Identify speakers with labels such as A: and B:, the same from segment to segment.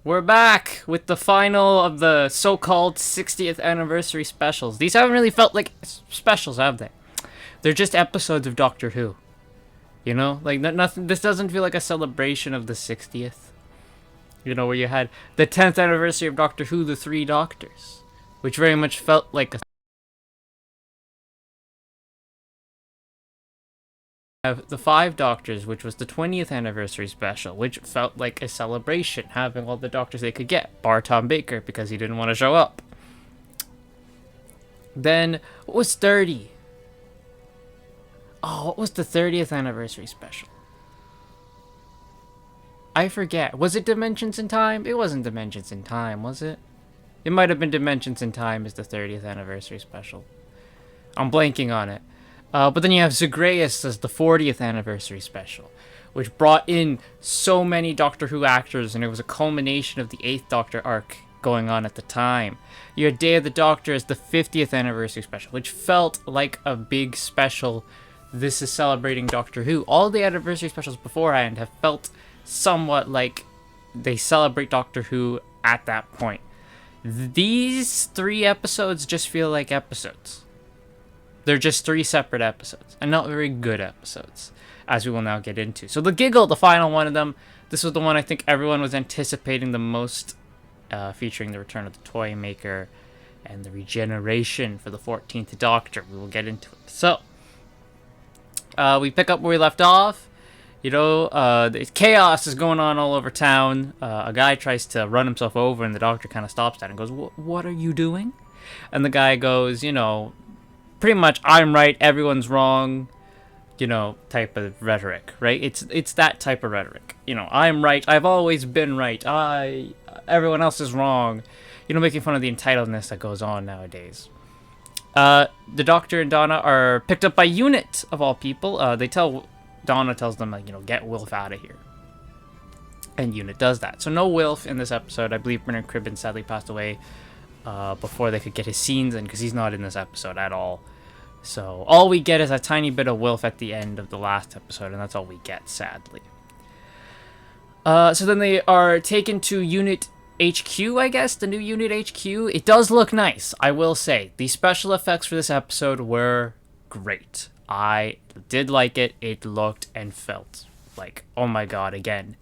A: We're back with the final of the so-called 60th anniversary specials. These haven't really felt like specials, have they? They're just episodes of Doctor Who. You know, like nothing. This doesn't feel like a celebration of the 60th. You know, where you had the 10th anniversary of Doctor Who, the Three Doctors, which very much felt like a the Five Doctors, which was the 20th anniversary special, which felt like a celebration, having all the doctors they could get, bar Tom Baker because he didn't want to show up. Then, what was 30? Oh, what was the 30th anniversary special? I forget. Was it Dimensions in Time? It wasn't Dimensions in Time, was it? It might have been Dimensions in Time as the 30th anniversary special. I'm blanking on it. But then you have Zagreus as the 40th anniversary special, which brought in so many Doctor Who actors, and it was a culmination of the 8th Doctor arc going on at the time. You had Day of the Doctor as the 50th anniversary special, which felt like a big special. This is celebrating Doctor Who. All the anniversary specials beforehand have felt somewhat like they celebrate Doctor Who at that point. These 3 episodes just feel like episodes. They're just 3 separate episodes, and not very good episodes, as we will now get into. So the Giggle, the final one of them, this was the one I think everyone was anticipating the most, featuring the return of the Toy Maker and the regeneration for the 14th Doctor. We will get into it. So, we pick up where we left off. You know, the chaos is going on all over town. A guy tries to run himself over, and the Doctor kind of stops that and goes, "What are you doing?" And the guy goes, you know, pretty much, "I'm right, everyone's wrong," you know, type of rhetoric, right? It's that type of rhetoric. You know, "I'm right, I've always been right, everyone else is wrong." You know, making fun of the entitledness that goes on nowadays. The Doctor and Donna are picked up by Unit, of all people. Donna tells them, like, you know, "Get Wilf out of here." And Unit does that. So no Wilf in this episode. I believe Bernard Cribbin sadly passed away before they could get his scenes in, because he's not in this episode at all. So all we get is a tiny bit of Wilf at the end of the last episode, and that's all we get, sadly. So then they are taken to Unit HQ, I guess, the new Unit HQ. It does look nice, I will say. The special effects for this episode were great. I did like it. It looked and felt like, oh my god, again,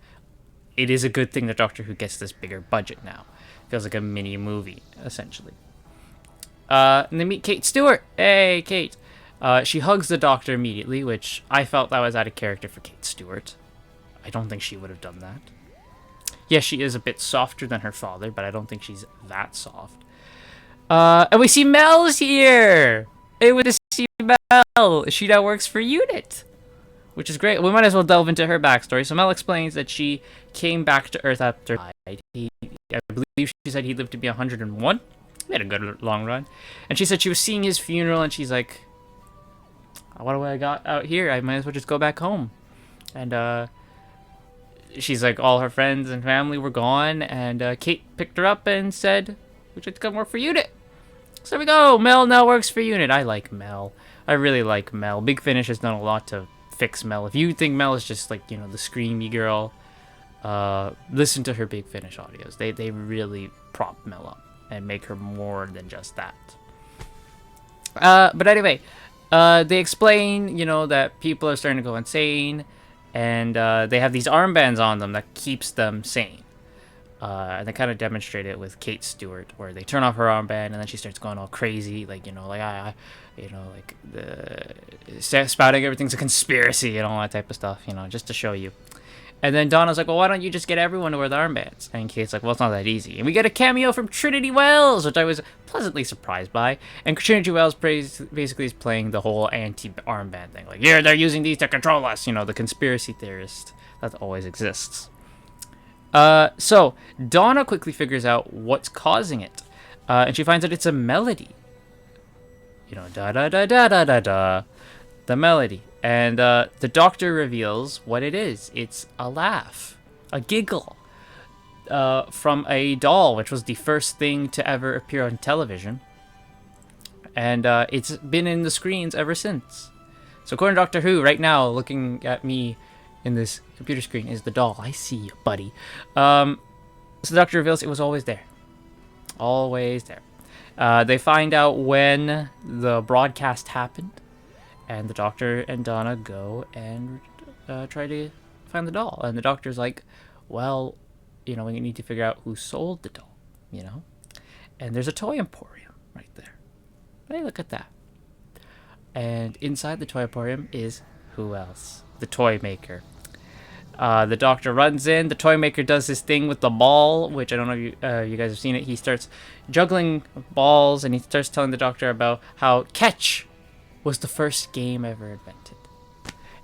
A: it is a good thing that Doctor Who gets this bigger budget now. Feels like a mini movie, essentially. And they meet Kate Stewart. Hey, Kate. She hugs the Doctor immediately, which I felt that was out of character for Kate Stewart. I don't think she would have done that. Yes, she is a bit softer than her father, but I don't think she's that soft. And we see Mel's here! Hey, we see Mel! She now works for Unit, which is great. We might as well delve into her backstory. So Mel explains that she came back to Earth after he died. I believe she said he lived to be 101. He had a good long run. And she said she was seeing his funeral, and she's like, "What do I got out here? I might as well just go back home." And she's like, all her friends and family were gone, and Kate picked her up and said, "Would you like to come work for Unit?" So there we go. Mel now works for Unit. I like Mel. I really like Mel. Big Finish has done a lot to fix Mel. If you think Mel is just like, you know, the screamy girl, listen to her Big Finish audios. They really prop Mel up and make her more than just that. But anyway, they explain, you know, that people are starting to go insane, and they have these armbands on them that keeps them sane. And they kind of demonstrate it with Kate Stewart, where they turn off her armband, and then she starts going all crazy, like, you know, like, spouting everything's a conspiracy and all that type of stuff, you know, just to show you. And then Donna's like, "Well, why don't you just get everyone to wear the armbands?" And Kate's like, "Well, it's not that easy." And we get a cameo from Trinity Wells, which I was pleasantly surprised by. And Trinity Wells basically is playing the whole anti-armband thing. Like, "Yeah, they're using these to control us," you know, the conspiracy theorist that always exists. So Donna quickly figures out what's causing it. And she finds that it's a melody. You know, da-da-da-da-da-da-da. The melody. And the Doctor reveals what it is. It's a laugh, a giggle, from a doll, which was the first thing to ever appear on television. And it's been in the screens ever since. So according to Doctor Who, right now, looking at me in this computer screen is the doll. I see you, buddy. So the doctor reveals it was always there. Always there. They find out when the broadcast happened, and the doctor and Donna go and try to find the doll. And the doctor's like, well, we need to figure out who sold the doll, And there's a toy emporium right there. Hey, look at that. And inside the toy emporium is who else? The toy maker. The doctor runs in. The toy maker does his thing with the ball, which I don't know if you guys have seen it. He starts juggling balls, and he starts telling the doctor about how catch was the first game ever invented.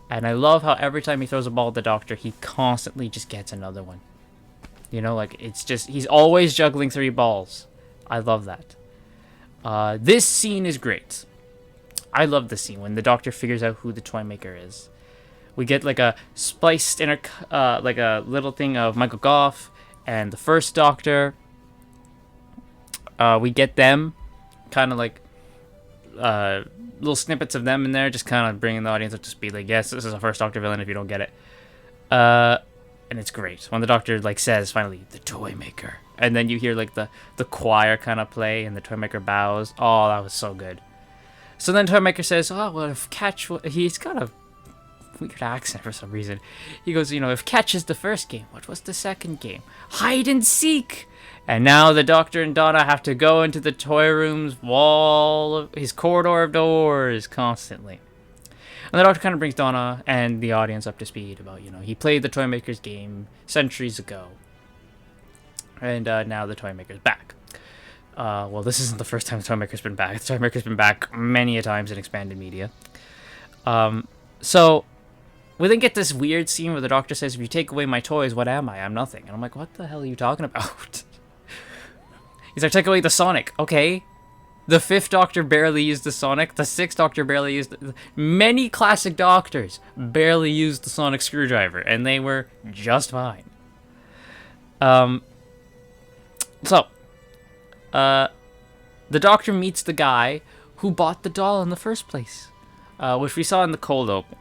A: And I love how every time he throws a ball at the doctor, he constantly just gets another one. It's just, he's always juggling 3 balls. I love that. This scene is great. I love this scene when the doctor figures out who the toy maker is. We get like a spliced like a little thing of Michael Goff and the first Doctor. We get them, kind of like little snippets of them in there, just kind of bringing the audience up to speed. Like, yes, this is a first Doctor villain if you don't get it. And it's great when the Doctor says finally the toy maker, and then you hear the choir kind of play, and the toy maker bows. Oh, that was so good. So then toy maker says, "Oh well, if Catch, he's got a weird accent for some reason." He goes, if Catch is the first game, what was the second game? Hide and seek. And now the Doctor and Donna have to go into the toy room's his corridor of doors constantly. And the Doctor kind of brings Donna and the audience up to speed about, he played the toy maker's game centuries ago. And now the toy maker's back. Well, this isn't the first time the toy maker's been back. The toy maker's been back many a times in expanded media. So we then get this weird scene where the Doctor says, if you take away my toys, what am I? I'm nothing. And I'm like, what the hell are you talking about? He's like, take away the Sonic. Okay. The 5th Doctor barely used the Sonic. The 6th Doctor barely used many classic Doctors barely used the Sonic screwdriver, and they were just fine. The Doctor meets the guy who bought the doll in the first place, which we saw in the cold open.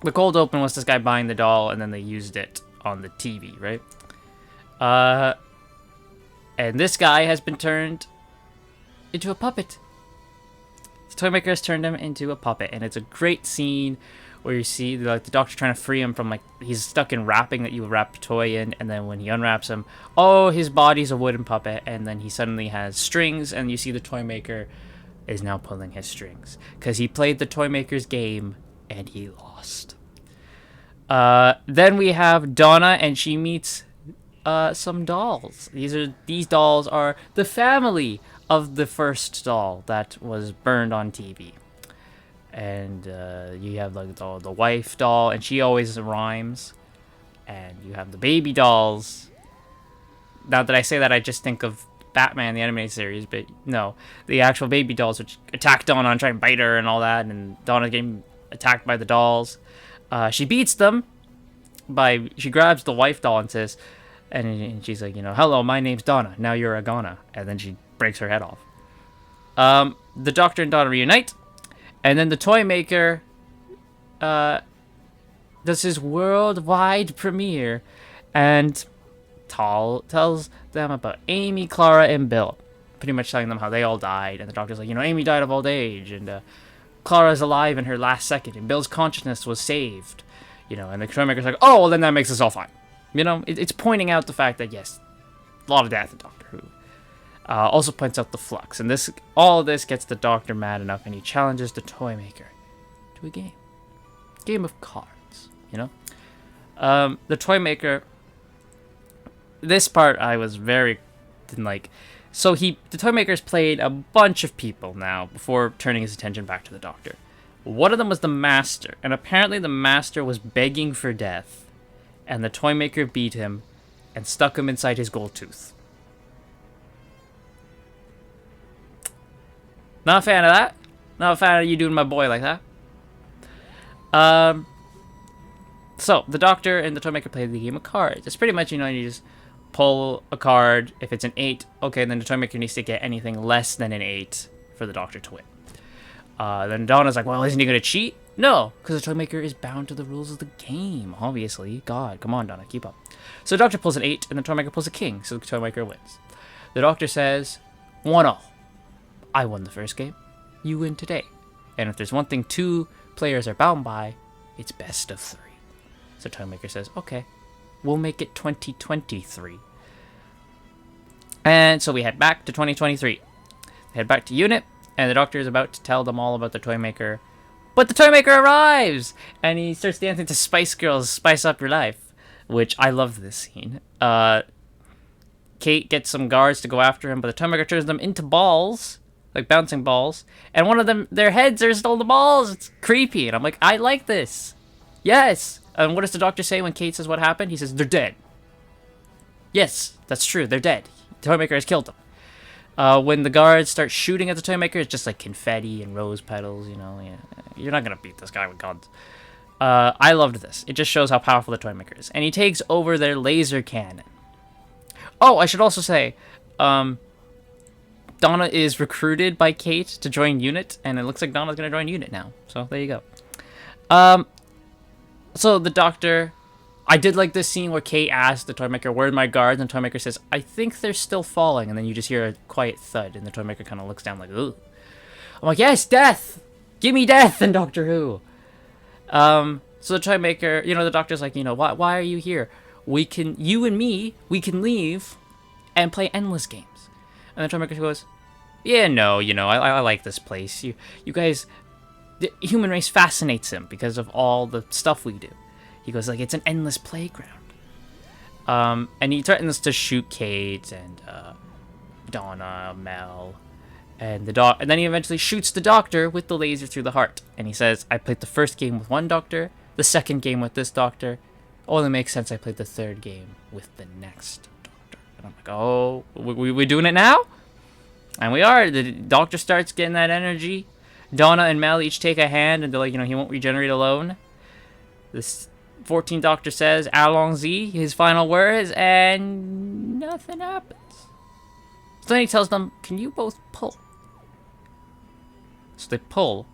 A: The cold open was this guy buying the doll, and then they used it on the TV, right? And this guy has been turned into a puppet. The toy maker has turned him into a puppet, and it's a great scene where you see the Doctor trying to free him from he's stuck in wrapping that you wrap a toy in, and then when he unwraps him, his body's a wooden puppet, and then he suddenly has strings, and you see the toy maker is now pulling his strings because he played the toy maker's game and he lost. Then we have Donna, and she meets some dolls. These dolls are the family of the first doll that was burned on TV. And you have the wife doll, and she always rhymes. And you have the baby dolls. Now that I say that, I just think of Batman, the animated series, but no. The actual baby dolls, which attack Donna and try and bite her and all that, and Donna getting attacked by the dolls. She beats them she grabs the wife doll and says, and she's like, hello, my name's Donna, now you're a goner. And then she breaks her head off. The Doctor and Donna reunite, and then the toy maker does his worldwide premiere and tells them about Amy, Clara, and Bill, pretty much telling them how they all died. And the Doctor's like, Amy died of old age, and Clara's alive in her last second, and Bill's consciousness was saved. And the toy maker's like, oh, well, then that makes us all fine. It's pointing out the fact that, yes, a lot of death in Doctor Who. Also points out the flux, and all of this gets the Doctor mad enough, and he challenges the toy maker to a game of cards. The toy maker. This part I was very didn't like. So the toy maker's played a bunch of people now before turning his attention back to the Doctor. One of them was the Master, and apparently the Master was begging for death, and the toy maker beat him and stuck him inside his gold tooth. Not a fan of that. Not a fan of you doing my boy like that. So, the Doctor and the toy maker play the game of cards. It's pretty much, you just pull a card. If it's an 8, okay, then the toy maker needs to get anything less than an 8 for the Doctor to win. Then Donna's like, well, isn't he going to cheat? No, because the toy maker is bound to the rules of the game, obviously. God, come on, Donna, keep up. So the doctor pulls an 8, and the Toymaker pulls a king, so the Toymaker wins. The doctor says, 1-all. I won the first game. You win today. And if there's one thing 2 players are bound by, it's best of 3. So Toymaker says, okay, we'll make it 2023. And so we head back to 2023. Head back to Unit, and the doctor is about to tell them all about the Toymaker. But the Toymaker arrives! And he starts dancing to Spice Girls' Spice Up Your Life, which I love this scene. Kate gets some guards to go after him, but the Toymaker turns them into balls, like bouncing balls, and one of them, their heads are still the balls. It's creepy, and I'm like, I like this. Yes! And what does the doctor say when Kate says what happened? He says, they're dead. Yes, that's true, they're dead. The Toymaker has killed them. When the guards start shooting at the Toymaker, it's just like confetti and rose petals, you know. Yeah. You're not going to beat this guy with guns. I loved this. It just shows how powerful the Toymaker is. And he takes over their laser cannon. Oh, I should also say, Donna is recruited by Kate to join Unit, and it looks like Donna's going to join Unit now. So, there you go. So, the Doctor... I did like this scene where Kate asked the Toymaker, where are my guards? And the Toymaker says, I think they're still falling. And then you just hear a quiet thud, and the Toymaker kind of looks down like, ooh. I'm like, yes, death! Give me death in Doctor Who! So the Toymaker, you know, the Doctor's like, you know, why are you here? You and me, we can leave and play endless games. And the Toymaker goes, yeah, no, you know, I like this place. You guys, the human race fascinates him because of all the stuff we do. He goes, like, it's an endless playground. And he threatens to shoot Kate and Donna, Mel, and and then he eventually shoots the Doctor with the laser through the heart. And he says, I played the first game with one Doctor, the second game with this Doctor. Only makes sense I played the third game with the next Doctor. And I'm like, oh, we doing it now? And we are. The Doctor starts getting that energy. Donna and Mel each take a hand, and they're like, you know, he won't regenerate alone. This 14th Doctor says, allons-y, his final words, and nothing happens. So then he tells them, can you both pull? So they pull.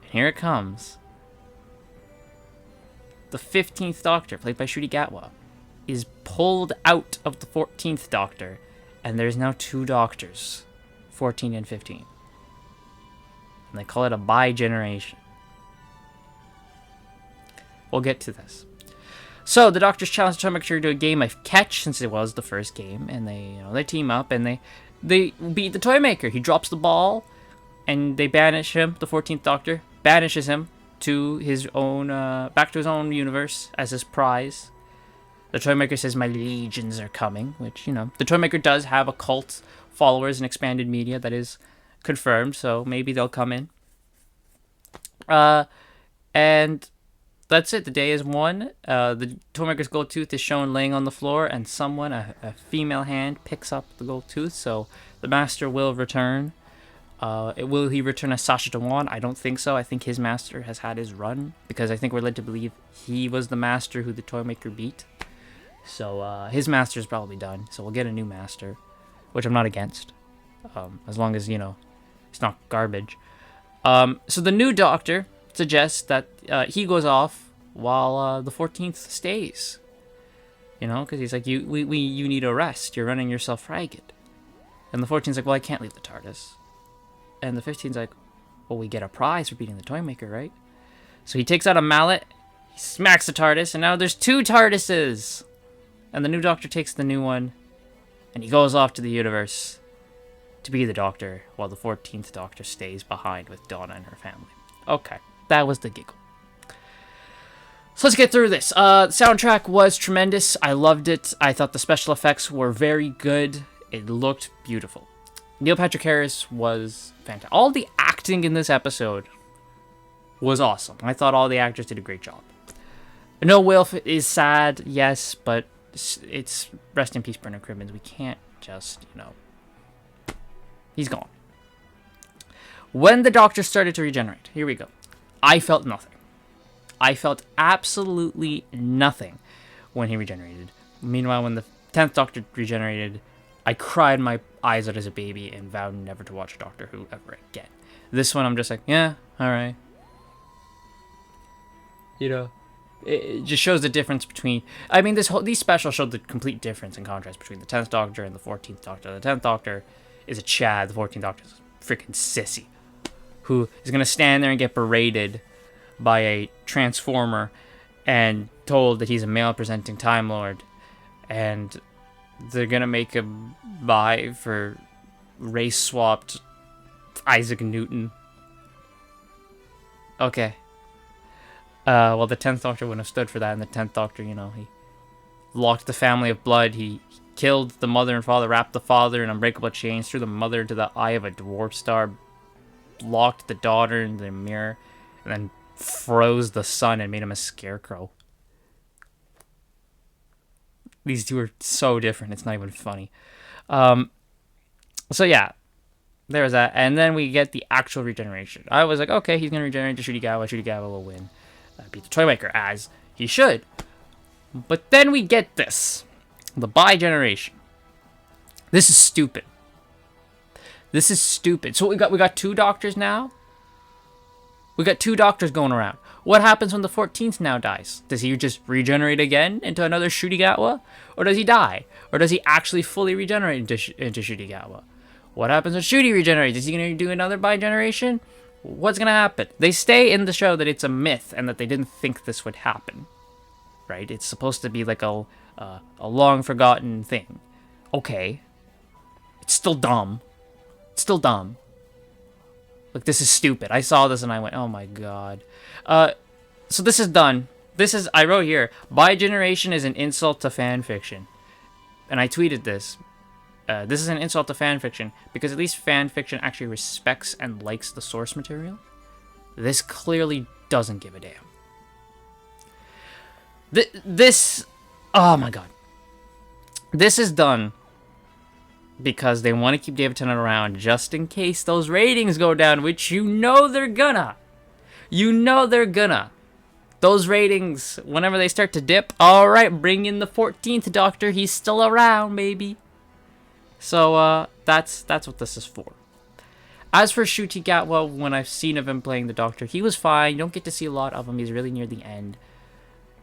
A: And here it comes. The 15th Doctor, played by Ncuti Gatwa, is pulled out of the 14th Doctor, and there's now 2 Doctors, 14 and 15. And they call it a bi-generation. We'll get to this. So the Doctors challenge the Toymaker to do a game of catch, since it was the first game, and they team up and they beat the Toymaker. He drops the ball, and they banish him. The 14th Doctor banishes him to his own back to his own universe as his prize. The Toymaker says, "My legions are coming," which, you know, the Toymaker does have a cult followers in expanded media that is confirmed, so maybe they'll come in. And that's it. The day is won. The Toymaker's gold tooth is shown laying on the floor, and someone, a female hand, picks up the gold tooth. So the Master will return. Will he return as Sacha Dhawan? I don't think so. I think his Master has had his run, because I think we're led to believe he was the Master who the Toymaker beat. So his Master's probably done. So we'll get a new Master, which I'm not against, as long as, you know, it's not garbage. So the new Doctor suggests that he goes off while the 14th stays. You know, because he's like, you need a rest. You're running yourself ragged. And the 14th's like, well, I can't leave the TARDIS. And the 15th's like, well, we get a prize for beating the Toymaker, right? So he takes out a mallet, he smacks the TARDIS, and now there's 2 TARDISes! And the new Doctor takes the new one, and he goes off to the universe to be the Doctor, while the 14th Doctor stays behind with Donna and her family. Okay, that was the Giggle. So let's get through this. The soundtrack was tremendous. I loved it. I thought the special effects were very good. It looked beautiful. Neil Patrick Harris was fantastic. All the acting in this episode was awesome. I thought all the actors did a great job. No, Wilf is sad, yes, but it's rest in peace, Bernard Cribbins. We can't just, you know, he's gone. When the Doctor started to regenerate, here we go. I felt nothing. I felt absolutely nothing when he regenerated. Meanwhile, when the 10th Doctor regenerated, I cried my eyes out as a baby and vowed never to watch Doctor Who ever again. This one, I'm just like, yeah, alright. You know, It just shows the difference between. I mean, these specials showed the complete difference and contrast between the 10th Doctor and the 14th Doctor. The 10th Doctor is a Chad. The 14th Doctor is a freaking sissy who is gonna stand there and get berated by a Transformer and told that he's a male-presenting Time Lord, and they're gonna make him buy for race-swapped Isaac Newton. Okay. Well, the 10th Doctor wouldn't have stood for that, and the 10th Doctor, he locked the family of blood. He killed the mother and father, wrapped the father in unbreakable chains, threw the mother into the eye of a dwarf star, locked the daughter in the mirror, and then froze the son and made him a scarecrow. These two are so different, it's not even funny. So yeah, there's that. And then we get the actual regeneration. I was like, okay, he's going to regenerate to Shudigawa. Shudigawa will win. Beat the Toymaker, as he should. But then we get this. The bi-generation. This is stupid. This is stupid. So we got 2 doctors now? We got 2 doctors going around. What happens when the 14th now dies? Does he just regenerate again into another Shudigawa? Or does he die? Or does he actually fully regenerate into Shudigawa? What happens when Shudi regenerates? Is he going to do another bi-generation? What's going to happen? They say in the show that it's a myth and that they didn't think this would happen. Right? It's supposed to be like a long-forgotten thing. Okay. It's still dumb. It's still dumb. Like, this is stupid. I saw this and I went, oh my god. So this is done. I wrote here, bi-generation is an insult to fan fiction. And I tweeted this. This is an insult to fan fiction because at least fan fiction actually respects and likes the source material. This clearly doesn't give a damn. This, oh my god. This is done because they want to keep David Tennant around just in case those ratings go down, which you know they're gonna. You know they're gonna. Those ratings, whenever they start to dip, alright, bring in the 14th Doctor. He's still around, baby. So, that's what this is for. As for Ncuti Gatwa, when I've seen of him playing the Doctor, he was fine. You don't get to see a lot of him. He's really near the end.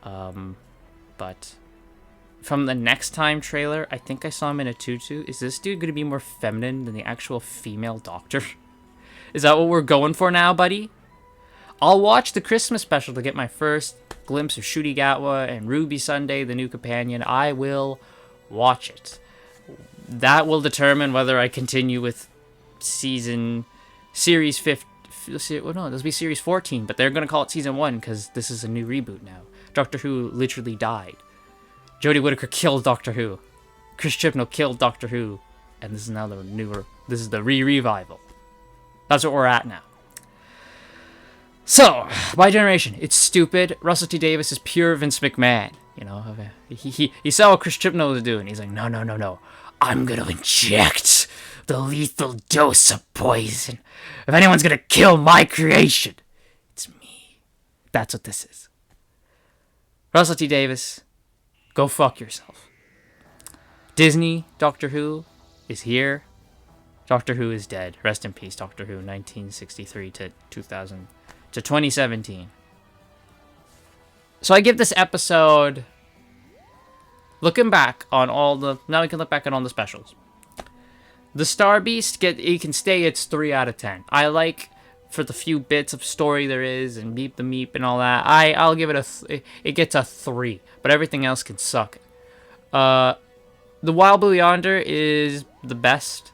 A: But from the Next Time trailer, I think I saw him in a tutu. Is this dude going to be more feminine than the actual female Doctor? Is that what we're going for now, buddy? I'll watch the Christmas special to get my first glimpse of Ncuti Gatwa and Ruby Sunday, the new companion. I will watch it. That will determine whether I continue with series 15. Well, no, this will be series 14, but they're going to call it season 1 because this is a new reboot now. Doctor Who literally died. Jodie Whittaker killed Doctor Who. Chris Chibnall killed Doctor Who. And this is now the newer, this is the re-revival. That's what we're at now. So, bi-generation, it's stupid. Russell T Davies is pure Vince McMahon. You know, he saw what Chris Chibnall was doing. He's like, no. I'm going to inject the lethal dose of poison. If anyone's going to kill my creation, it's me. That's what this is. Russell T Davies, go fuck yourself. Disney, Doctor Who, is here. Doctor Who is dead. Rest in peace, Doctor Who, 1963 to 2017. So I give this episode... Looking back on all the... Now we can look back on all the specials. The Star Beast, it can stay its 3 out of 10. I like, for the few bits of story there is, and Meep the Meep and all that, I'll give it it gets a 3. But everything else can suck. The Wild Blue Yonder is the best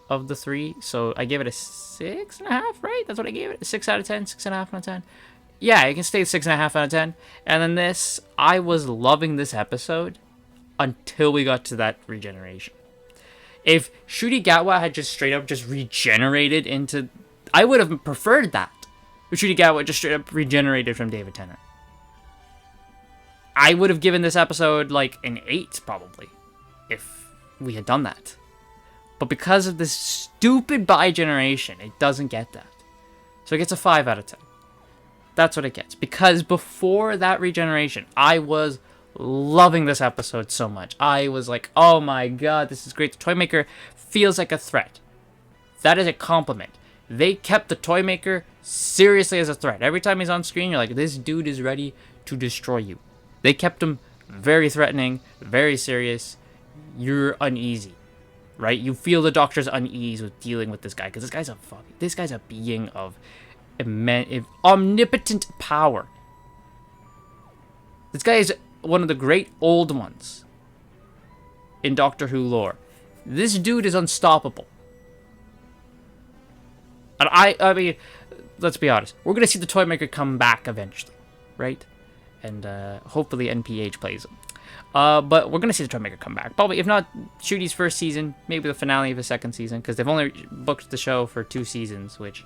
A: of the 3. So I give it a 6.5, right? That's what I gave it. A 6 out of 10, 6.5 out of 10. Yeah, it can stay 6.5 out of 10. And then this, I was loving this episode until we got to that regeneration. If Ncuti Gatwa had just straight up just regenerated into... I would have preferred that. If Ncuti Gatwa just straight up regenerated from David Tennant. I would have given this episode like an 8, probably. If we had done that. But because of this stupid bi-generation, it doesn't get that. So it gets a 5 out of 10. That's what it gets. Because before that regeneration, I was loving this episode so much. I was like, oh my god, this is great. The Toymaker feels like a threat. That is a compliment. They kept the Toymaker seriously as a threat. Every time he's on screen, you're like, this dude is ready to destroy you. They kept him very threatening, very serious. You're uneasy, right? You feel the Doctor's unease with dealing with this guy because this guy's a being of omnipotent power. This guy is one of the great old ones in Doctor Who lore. This dude is unstoppable. And I mean, let's be honest. We're going to see the Toymaker come back eventually, right? And hopefully NPH plays him. But we're going to see the Toymaker come back. Probably, if not Ncuti's first season, maybe the finale of his second season, because they've only booked the show for 2 seasons, which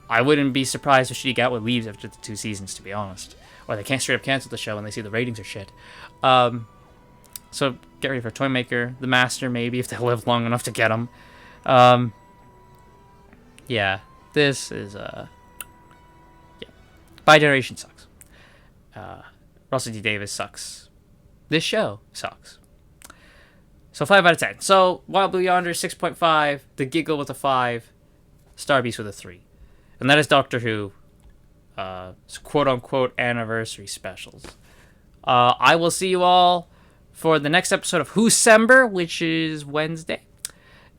A: I wouldn't be surprised if Ncuti Gatwa leaves after the 2 seasons, to be honest. Or they can't straight up cancel the show when they see the ratings are shit. So get ready for Toymaker, the Master, maybe, if they live long enough to get him. Yeah, this is, yeah. Bi-Generation sucks. Russell D. Davis sucks. This show sucks. So 5 out of 10. So Wild Blue Yonder, 6.5. The Giggle with a 5. Starbeast with a 3. And that is Doctor Who, quote-unquote anniversary specials. I will see you all for the next episode of Whocember, which is Wednesday.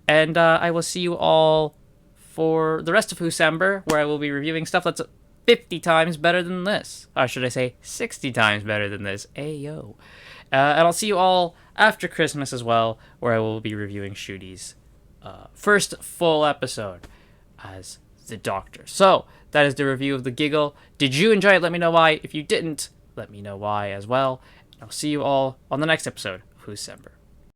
A: And I will see you all for the rest of Whocember, where I will be reviewing stuff that's 50 times better than this. Or should I say 60 times better than this. Ayo. And I'll see you all after Christmas as well, where I will be reviewing Ncuti's first full episode as the Doctor. So, that is the review of The Giggle. Did you enjoy it? Let me know why. If you didn't, let me know why as well. And I'll see you all on the next episode of Whocember.